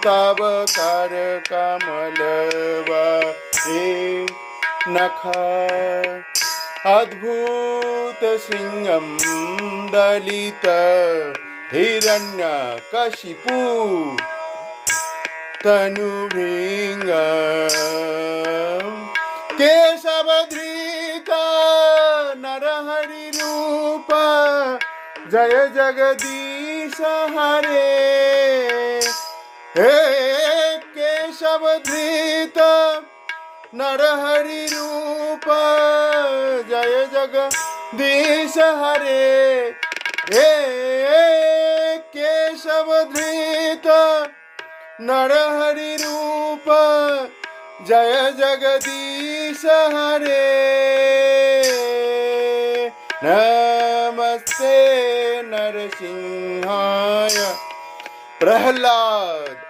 तव कर कमलवा हे नखा अद्भुत सिंहं दलित हिरण्यकशिपु तनुभृंग केशवधृत नरहरि रूप जय जगदीश हरे हे केशवधृत नरहरि रूप जय जगदीश हरे हे केशवधृत नरहरि रूप जय जगदीश हरे नमस्ते नरसिंहाय प्रह्लाद